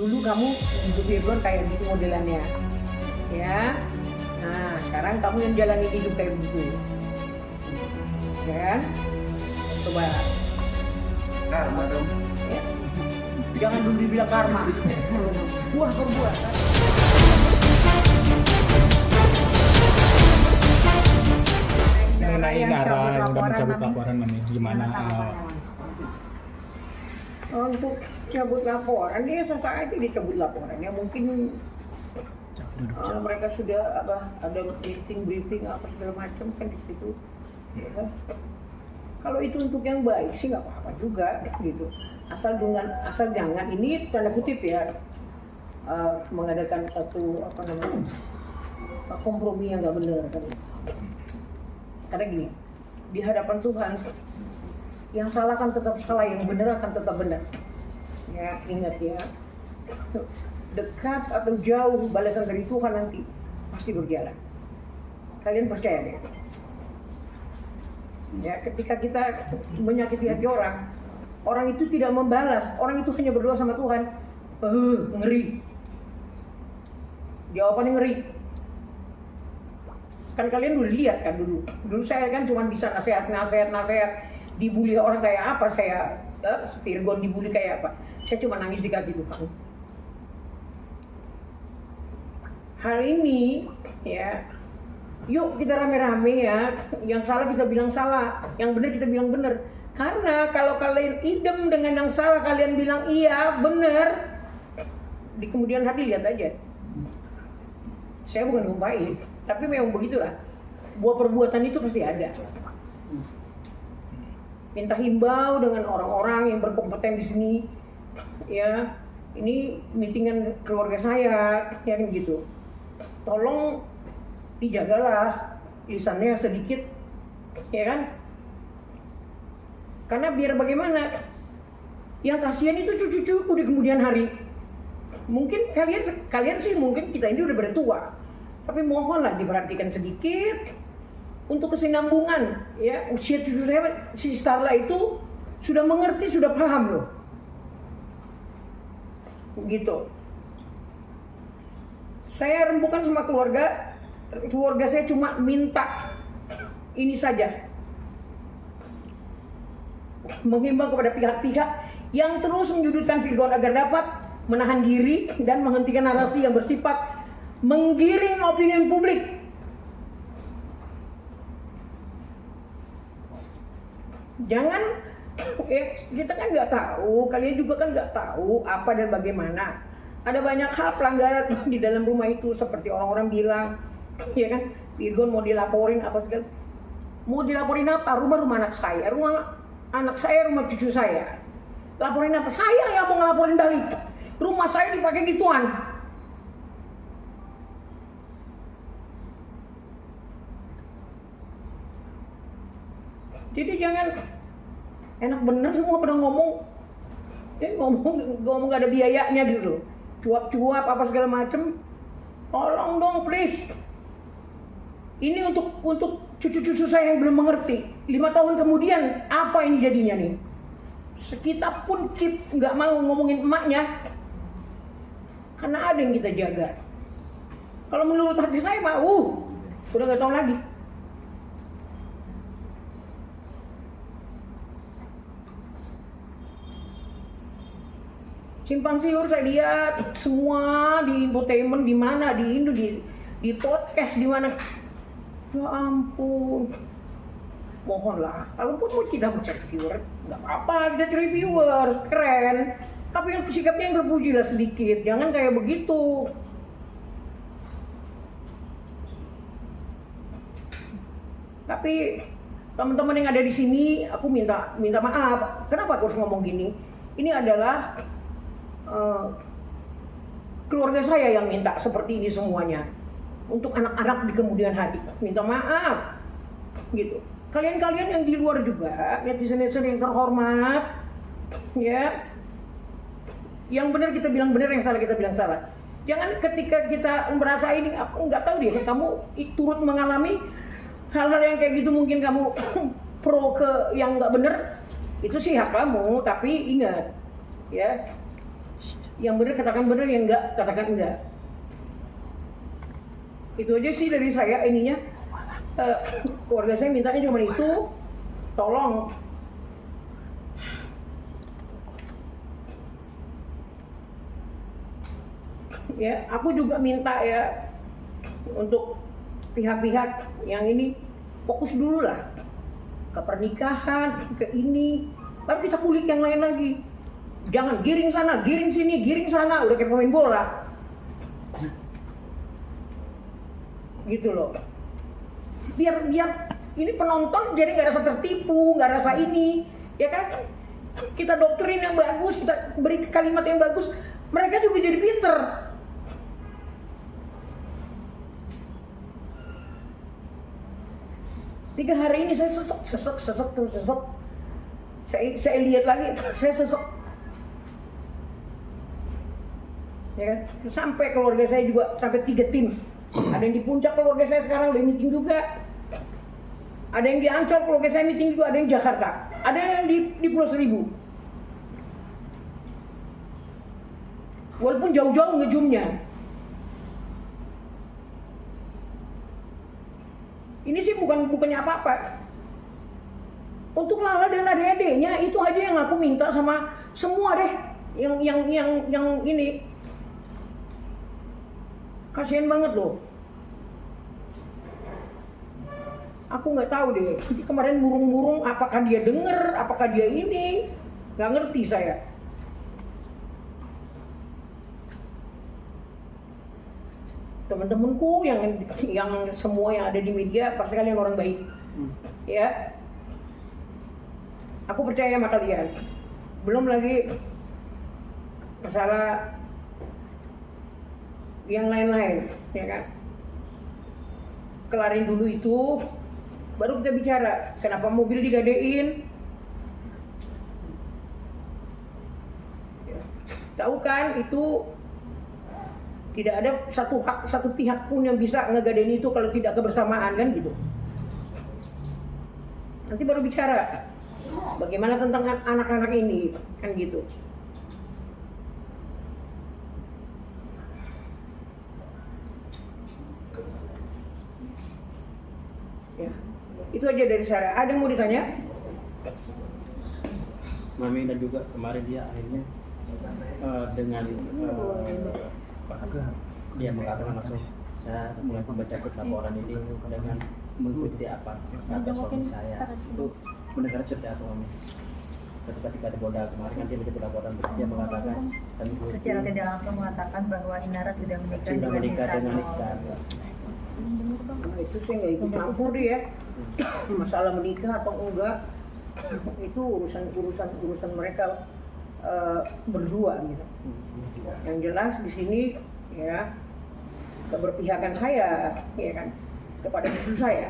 dulu kamu hidup Virgon kayak gitu modelannya, ya. Nah, sekarang kamu yang jalani hidup kayak begitu, ya kan? Coba. Karma dong. Ya. Jangan dulu dibilang karma. Buah perbuatan. Mengenai Nara yang udah mencabut laporan Mami, gimana? Untuk cabut laporan, dia sesaat aja dicabut laporan. Ya mungkin mereka sudah ada briefing apa segala macam kan di situ. Ya. Kalau itu untuk yang baik sih nggak apa-apa juga gitu. Asal jangan ini tanda kutip ya mengadakan satu kompromi yang nggak benar kan. Karena gini, di hadapan Tuhan yang salah kan tetap salah, yang benar akan tetap benar. Ya, ingat ya. Dekat atau jauh balasan dari Tuhan nanti pasti berjalan. Kalian percaya deh. Ya, ketika kita menyakiti hati orang itu tidak membalas, orang itu hanya berdoa sama Tuhan. Ngeri. Jawabannya ngeri. Kan kalian udah lihat kan dulu saya kan cuma bisa nasihat, dibully orang kayak apa, saya Virgon dibully kayak apa, saya cuma nangis di kaki Tuhan. Hal ini ya, yuk kita rame-rame ya, yang salah kita bilang salah, yang benar kita bilang benar. Karena kalau kalian idem dengan yang salah, kalian bilang iya benar, di kemudian hari lihat aja. Saya bukan ngumpain, tapi memang begitulah. Buah perbuatan itu pasti ada. Minta himbau dengan orang-orang yang berkompeten di sini. Ya, ini meetingan keluarga saya, ya kan gitu. Tolong dijagalah lisannya sedikit, ya kan? Karena biar bagaimana, yang kasihan itu cucu-cucuku di kemudian hari. Mungkin kalian sih mungkin kita ini udah bertua, tapi mohonlah diperhatikan sedikit untuk kesinambungan ya. Usia cucu saya si Starla itu sudah mengerti, sudah paham loh gitu. Saya rembukan sama keluarga saya cuma minta ini saja, menghimbau kepada pihak-pihak yang terus menyudutkan Virgon agar dapat menahan diri dan menghentikan narasi yang bersifat menggiring opini publik. Jangan, kita kan nggak tahu, kalian juga kan nggak tahu apa dan bagaimana. Ada banyak hal pelanggaran di dalam rumah itu, seperti orang-orang bilang, ya kan, Virgon mau dilaporin apa segala. Mau dilaporin apa? Rumah anak saya, rumah cucu saya. Laporin apa? Saya yang mau ngelaporin balik. Rumah saya dipakai gituan. Jadi jangan enak bener semua pada ngomong gak ada biayanya gitu, cuap-cuap apa segala macem. Tolong dong please. Ini untuk cucu-cucu saya yang belum mengerti. 5 tahun kemudian apa ini jadinya nih? Kita pun nggak mau ngomongin emaknya, karena ada yang kita jaga. Kalau menurut hati saya mah, udah nggak tahu lagi. Simpang siur saya lihat semua di infotainment, di mana, di Indo, di podcast, di mana. Ya ampun. Mohonlah, kalaupun mau kita cari viewer, nggak apa-apa, kita cari viewer, keren. Tapi yang sikapnya yang terpuji lah sedikit, jangan kayak begitu. Tapi teman-teman yang ada di sini, aku minta maaf. Kenapa aku harus ngomong gini? Ini adalah keluarga saya yang minta seperti ini semuanya. Untuk anak-anak di kemudian hari, minta maaf, gitu. Kalian-kalian yang di luar juga, netizen-netizen yang terhormat, ya, yang benar kita bilang benar, yang salah kita bilang salah. Jangan ketika kita merasa ini, aku nggak tahu deh, kamu turut mengalami hal-hal yang kayak gitu, mungkin kamu pro ke yang nggak benar, itu sih hak kamu, tapi ingat, ya, Yang benar katakan benar, yang enggak katakan enggak. Itu aja sih dari saya ininya. Keluarga saya mintanya cuma itu, tolong ya, aku juga minta ya untuk pihak-pihak yang ini fokus dulu lah ke pernikahan, ke ini, baru kita kulik yang lain lagi. Jangan giring sana, giring sini, giring sana, udah kayak pemain bola. Gitu loh. Biar ini penonton jadi nggak rasa tertipu, nggak rasa ini, ya kan? Kita doktrin yang bagus, kita beri kalimat yang bagus, mereka juga jadi pinter. Tiga hari ini saya sesek. Saya lihat lagi, saya sesek. Ya kan? Sampai keluarga saya juga sampai 3 tim. Ada yang di puncak keluarga saya sekarang udah meeting juga. Ada yang di Ancol keluarga saya meeting juga, ada yang di Jakarta. Ada yang di Pulau Seribu. Walaupun jauh-jauh ngejumnya. Ini sih bukannya apa-apa. Untuk Lala dan adik-adiknya itu aja yang aku minta sama semua deh. Yang ini. Kasian banget loh. Aku nggak tahu deh. Kemarin burung-burung apakah dia denger, apakah dia ini, nggak ngerti saya. Teman-temanku yang semua yang ada di media pasti kalian orang baik, ya. Aku percaya sama kalian. Belum lagi masalah yang lain-lain, ya kan. Kelarin dulu itu, baru kita bicara. Kenapa mobil digadein? Ya. Tahu kan itu tidak ada satu pihak pun yang bisa ngegadein itu kalau tidak kebersamaan kan gitu. Nanti baru bicara bagaimana tentang anak-anak ini kan gitu. Ya, itu aja dari saya. Ada yang mau ditanya? Mami dan juga kemarin dia akhirnya dengan dia mengatakan langsung saya mulai membaca laporan ini dengan mengikuti apa kata suami saya. Itu mendengar seperti apa Mami? Ketika di Polda kemarin kan dia menyebut laporan, dia mengatakan secara tidak langsung mengatakan bahwa Inara sudah menikah dengan Ihsan. Nah, itu saya nggak ikut campur deh ya. Masalah menikah atau enggak itu urusan mereka berdua gitu. Yang jelas di sini ya keberpihakan saya ya kan kepada cucu saya.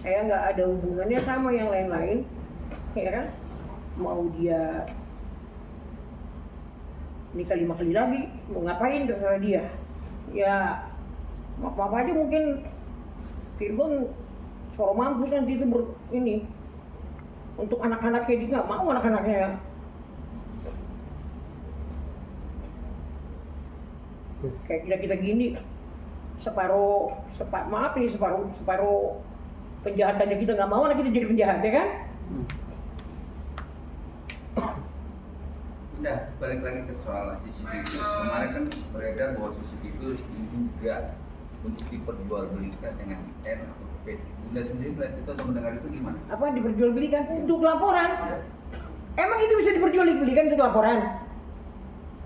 Saya nggak ada hubungannya sama yang lain-lain, ya kan? Mau dia nikah 5 kali lagi, mau ngapain terserah dia. Ya apa aja mungkin Virgon suara mampus nanti itu ini untuk anak-anaknya, dia nggak mau anak-anaknya. Kayak kita gini separuh penjahatannya kita nggak mau, anak kita jadi penjahat ya kan? Udah balik lagi ke soal CCTV. Kemarin kan beredar bahwa CCTV diduga untuk diperjualbelikan dengan N atau P. Bunda sendiri melihat itu atau mendengar itu gimana? Apa diperjualbelikan untuk laporan? Emang itu bisa diperjualbelikan untuk laporan?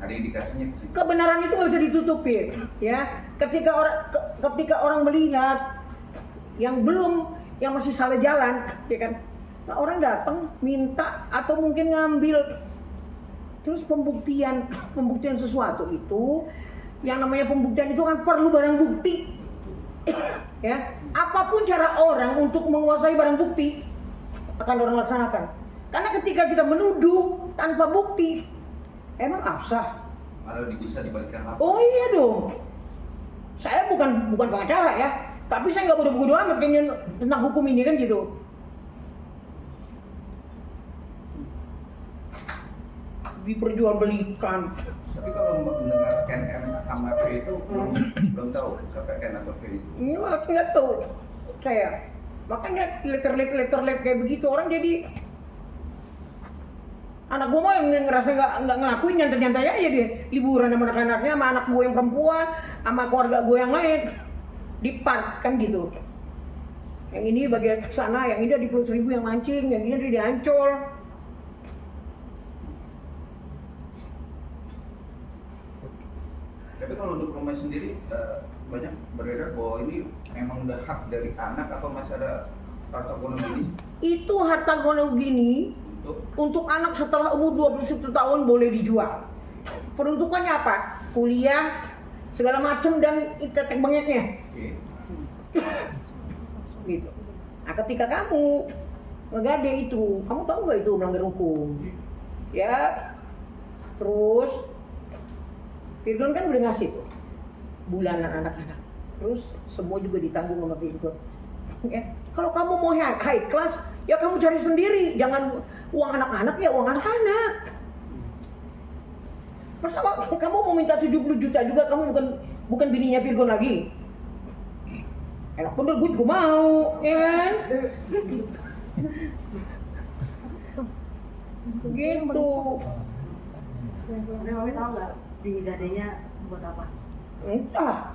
Ada indikasinya ke situ. Kebenaran itu nggak bisa ditutupi, ya. Ketika orang melihat yang masih salah jalan, ya kan? Nah, orang datang minta atau mungkin ngambil, terus pembuktian sesuatu itu, yang namanya pembuktian itu kan perlu barang bukti, ya. Apapun cara orang untuk menguasai barang bukti akan orang laksanakan. Karena ketika kita menuduh tanpa bukti, emang absah. Malah bisa dibalikkan apa? Oh iya dong. Saya bukan pengacara ya, tapi saya nggak bodoh-bodoh amat kayaknya tentang hukum ini kan gitu. diperjualbelikan. Tapi kalau mendengar scan N sama P itu belum tahu sampai N atau P itu. Nggak tahu saya. Makanya letter kayak begitu orang jadi anak gue mah yang ngerasa nggak ngelakuin nyantai aja dia liburan sama anak-anaknya, sama anak gue yang perempuan, sama keluarga gue yang lain di park kan gitu. Yang ini bagian sana, yang ini di Pulau Seribu yang mancing, yang ini di Ancol. Tapi kalau untuk rumah sendiri banyak beredar bahwa ini memang udah hak dari anak atau masih ada harta gono gini? Itu harta gono gini untuk anak setelah umur 21 tahun boleh dijual. Peruntukannya apa? Kuliah, segala macam dan tetek bengeknya. Oke. Gitu. Nah, ketika kamu ngegade itu, kamu tahu nggak itu melanggar hukum? Ya, terus Virgon kan udah ngasih tuh bulanan anak-anak, terus semua juga ditanggung sama Virgon. Ya, kalau kamu mau high class, ya kamu cari sendiri, jangan uang anak-anak ya uang anak-anak. Masa kamu mau minta 70 juta juga, kamu bukan bininya Virgon lagi? Enak bener, gue juga mau, ya kan? Gitu. Mami tahu nggak di gadenya buat apa? Entah.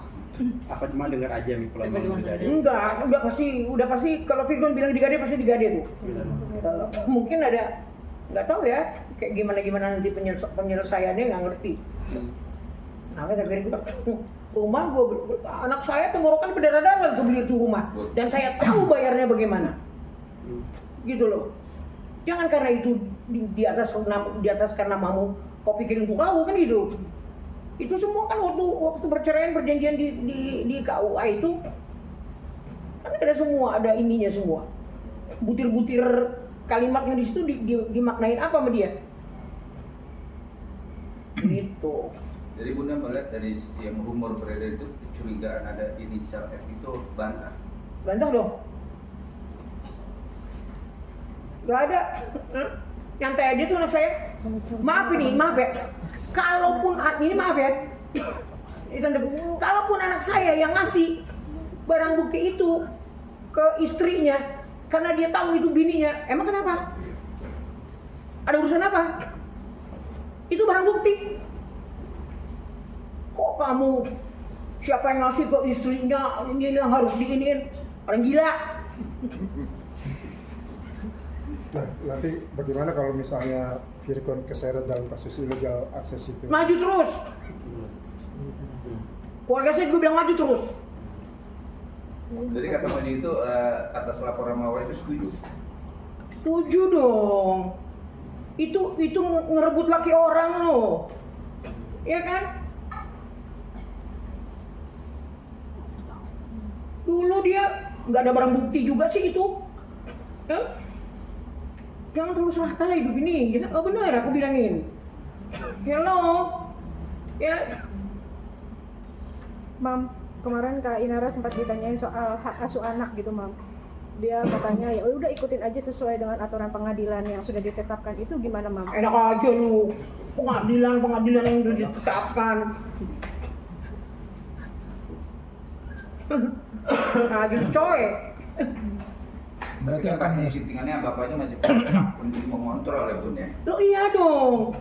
Apa cuma dengar aja nih kalau mau digade? Enggak, udah pasti kalau Virgon bilang digade pasti digade tuh. Mungkin ada, nggak tahu ya, kayak gimana nanti penyelesaiannya nggak ngerti. Nah, kata Virgon, rumah anak saya tenggorokan berdarah-darah untuk beli itu rumah, dan saya tahu bayarnya bagaimana. Gitu loh. Jangan karena itu di atas karena namamu kau pikirin untuk kau kan gitu. Itu semua kan waktu perceraian perjanjian di KUA itu kan ada semua, ada ininya semua. Butir-butir kalimatnya di situ dimaknain apa sama dia? Gitu. Jadi Bunda melihat dari yang rumor beredar itu kecurigaan ada inisial F itu bantah. Bantah dong. Gak ada. Nyantai aja tuh anak saya. Maaf ya. Kalaupun ini maaf ya. Kalaupun anak saya yang ngasih barang bukti itu ke istrinya karena dia tahu itu bininya, emang kenapa? Ada urusan apa? Itu barang bukti. Kok kamu siapa yang ngasih ke istrinya ini yang harus diiniin? Orang gila. Nah, nanti bagaimana kalau misalnya Virgon keseret dalam kasus illegal akses itu? Maju terus. Keluarga saya juga bilang maju terus. Jadi kata Moni itu atas laporan Mawar itu setuju? Setuju dong. Itu ngerebut laki orang loh. Iya kan? Dulu dia nggak ada barang bukti juga sih itu. Ya? Jangan terlalu salah hidup ini. Ya, oh benar aku bilangin. Hello. Ya. Mam, kemarin Kak Inara sempat ditanyain soal hak asuh anak gitu, Mam. Dia katanya ya udah ikutin aja sesuai dengan aturan pengadilan yang sudah ditetapkan. Itu gimana, Mam? Enak aja lu. Pengadilan yang udah ditetapkan. Nah, gitu coy. Berarti Tapi akan kasih settingannya bapaknya masih untuk mengontrol ya Bun ya? Lo iya dong.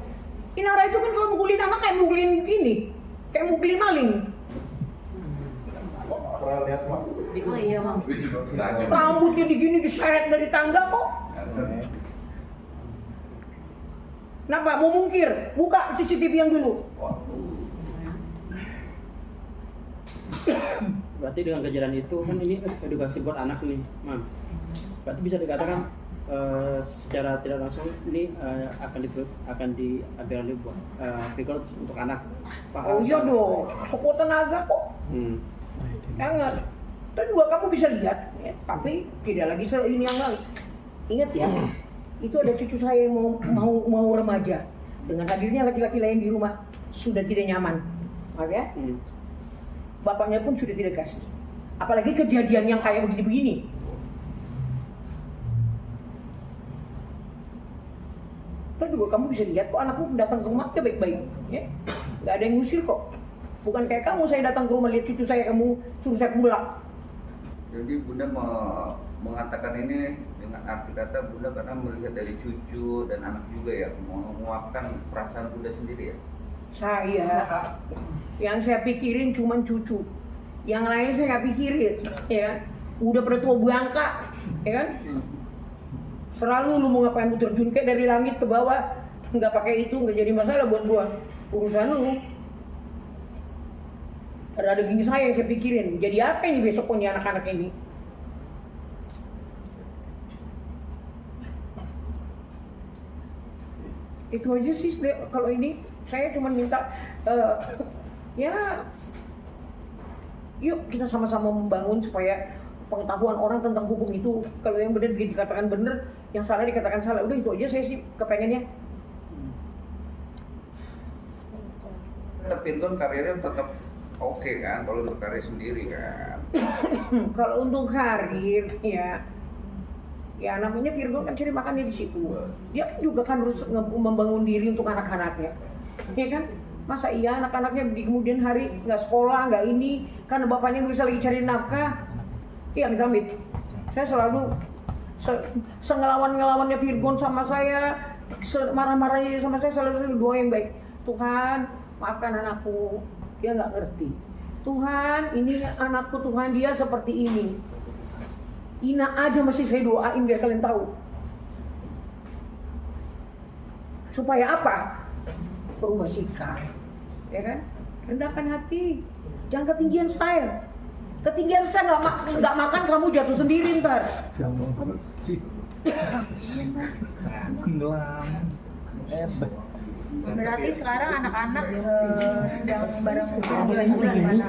Inara itu kan kalau mukulin anak kayak mukulin ini. Kayak mukulin maling. Pernah lihat Pak? Oh iya, Mam. Rambutnya digini diseret dari tangga kok. Kenapa? Mau mungkir? Buka CCTV yang dulu. Berarti dengan kejadian itu kan ini edukasi buat anak nih, Mam. Berarti bisa dikatakan secara tidak langsung ini akan diambil alih buat Virgon untuk anak. Oh iya dong. Sekuat tenaga kok. Jangan. Dan juga kamu bisa lihat, ya, tapi tidak lagi ini yang lain. Ingat ya, itu ada cucu saya yang mau remaja. Dengan hadirnya laki-laki lain di rumah sudah tidak nyaman, maaf ya. Bapaknya pun sudah tidak kasih. Apalagi kejadian yang kayak begini-begini. Terus juga kamu bisa lihat kok anakku datang ke rumah dia baik-baik, ya. Nggak ada yang ngusir kok. Bukan kayak kamu, saya datang ke rumah lihat cucu saya, kamu suruh saya pulang. Jadi Bunda mengatakan ini dengan arti kata Bunda karena melihat dari cucu dan anak juga ya, menguapkan perasaan Bunda sendiri ya. Yang saya pikirin cuma cucu, yang lain saya nggak pikirin, ya. Udah pada tua bangka, ya kan? Selalu lu mau ngapain, lu terjun kayak dari langit ke bawah, nggak pakai itu nggak jadi masalah buat gua. Urusan lu. Ada gini saya yang saya pikirin, jadi apa ini besok punya anak-anak ini? Itu aja sih kalau ini saya cuma minta ya yuk kita sama-sama membangun supaya pengetahuan orang tentang hukum itu, kalau yang benar dikatakan benar, yang salah dikatakan salah. Udah itu aja saya sih kepengennya. Tapi itu karirnya tetap oke kan kalau untuk karir sendiri kan. Kalau untuk karir ya namanya Virgo kan cari makannya di situ. Dia juga kan harus membangun diri untuk anak-anaknya, ya kan? Masa iya anak-anaknya di kemudian hari nggak sekolah, nggak ini, karena bapaknya nggak bisa lagi cari nafkah. Iya, amit-amit. Saya selalu ngelawannya Virgon sama saya, marah-marahnya sama saya, selalu doa yang baik. Tuhan, maafkan anakku, dia nggak ngerti. Tuhan, ini anakku, Tuhan dia seperti ini. Ina aja masih saya doain biar kalian tahu. Supaya apa? Berubah sikap, ya kan? Rendahkan hati, jangan ketinggian style. Ketinggian saya nggak makan, kamu jatuh sendiri ntar. Berarti sekarang anak-anak sedang bareng bulan-bulan mana?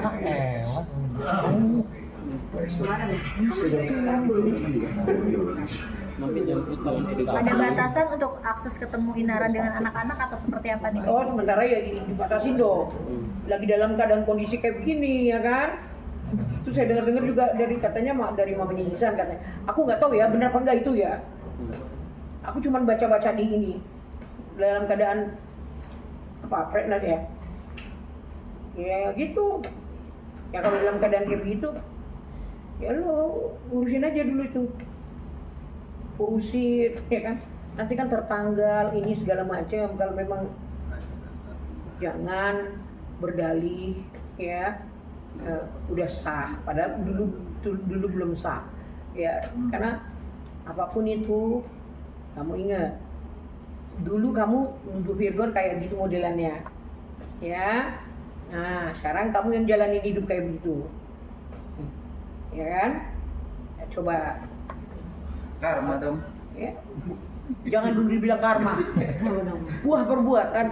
Ada batasan untuk akses ketemu Inara dengan anak-anak atau seperti apa nih? Oh, sementara ya dibatasin dong. Lagi dalam keadaan kondisi kayak begini, ya kan? Terus saya dengar juga dari mamanya Ihsan katanya. Aku nggak tahu ya benar apa enggak itu ya. Aku cuma baca-baca di ini dalam keadaan pregnant ya. Ya gitu. Ya kalau dalam keadaan kayak begitu, ya lo urusin aja dulu itu. Urusin, ya kan? Nanti kan tertanggal ini segala macam. Kalau memang jangan berdalih, ya. Udah sah, padahal dulu belum sah, ya. Karena apapun itu, kamu ingat, dulu kamu nuduh Virgon kayak gitu modelannya, ya. Nah, sekarang kamu yang jalanin hidup kayak begitu, ya kan? Ya, coba. Karma dong. Ya. Jangan dulu dibilang karma, buah perbuatan.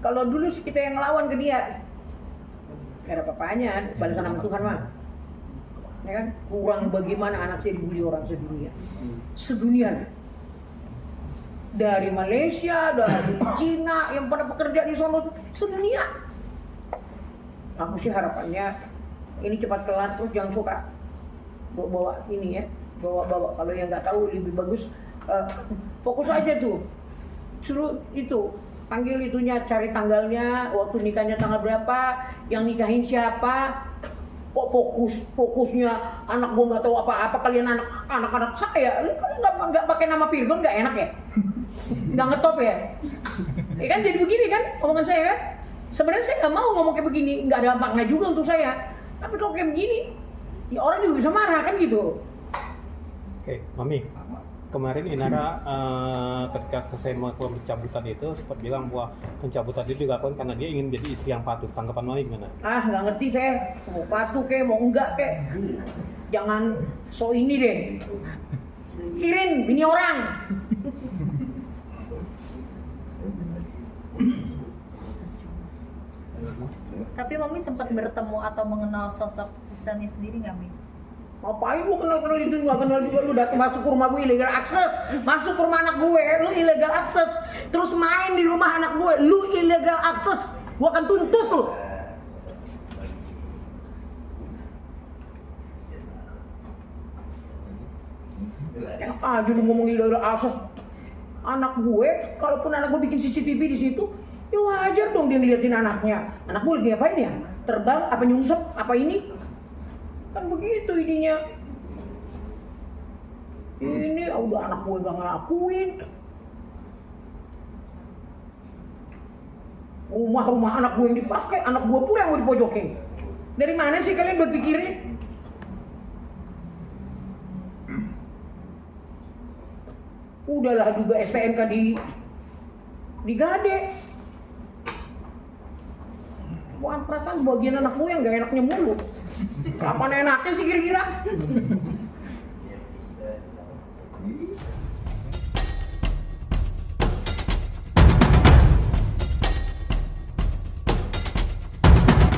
Kalau dulu sih kita yang ngelawan ke dia, gak ada apa-apanya, balasan sama Tuhan mah. Ya kan? Kurang bagaimana anak saya dibully orang sedunia. Dari Malaysia, dari Cina, yang pada pekerja di sono sedunia. Aku sih harapannya ini cepat kelar, terus jangan suka bawa ini ya, bawa kalau yang nggak tahu lebih bagus fokus aja tuh, suruh itu. Panggil itunya, cari tanggalnya, waktu nikahnya tanggal berapa, yang nikahin siapa. Kok fokusnya anak gua nggak tahu apa-apa, kalian anak-anak saya, kalau nggak pakai nama Virgon nggak enak ya, nggak ngetop ya. Ya kan jadi begini kan omongan saya kan. Sebenarnya saya nggak mau ngomong kayak begini, nggak ada makna juga untuk saya. Tapi kalau kayak begini, ya orang juga bisa marah kan gitu. Oke, Mami. Kemarin Inara ketika selesai melakukan pencabutan itu sempat bilang bahwa pencabutan itu dilakukan karena dia ingin jadi istri yang patuh. Tanggapan Mami gimana? Nggak ngerti saya, mau patuh kek, mau enggak kek. Jangan so ini deh. Kirin bini orang. Tapi Mami sempat bertemu atau mengenal sosok Ihsan sendiri nggak, Mi? Ngapain lu kenal itu, nggak kenal juga. Lu datang masuk ke rumah gue illegal access, masuk ke rumah anak gue lu illegal access, terus main di rumah anak gue lu illegal access, gue akan tuntut lu. Enak aja lu ngomong illegal access, Anak gue, kalaupun anak gue bikin CCTV di situ, ya wajar dong dia ngeliatin anaknya. Anak gue lagi ngapain ya? Terbang, apa nyungsep, apa ini? Kan begitu ininya. Ini udah anak gue gak ngelakuin. Rumah-rumah anak gue yang dipakai, anak gue pula yang mau dipojokin. Dari mana sih kalian berpikirnya? Udahlah juga STNK digade. Bukan perasaan bagian anak gue yang gak enaknya mulu. Kapan enaknya sih kira-kira?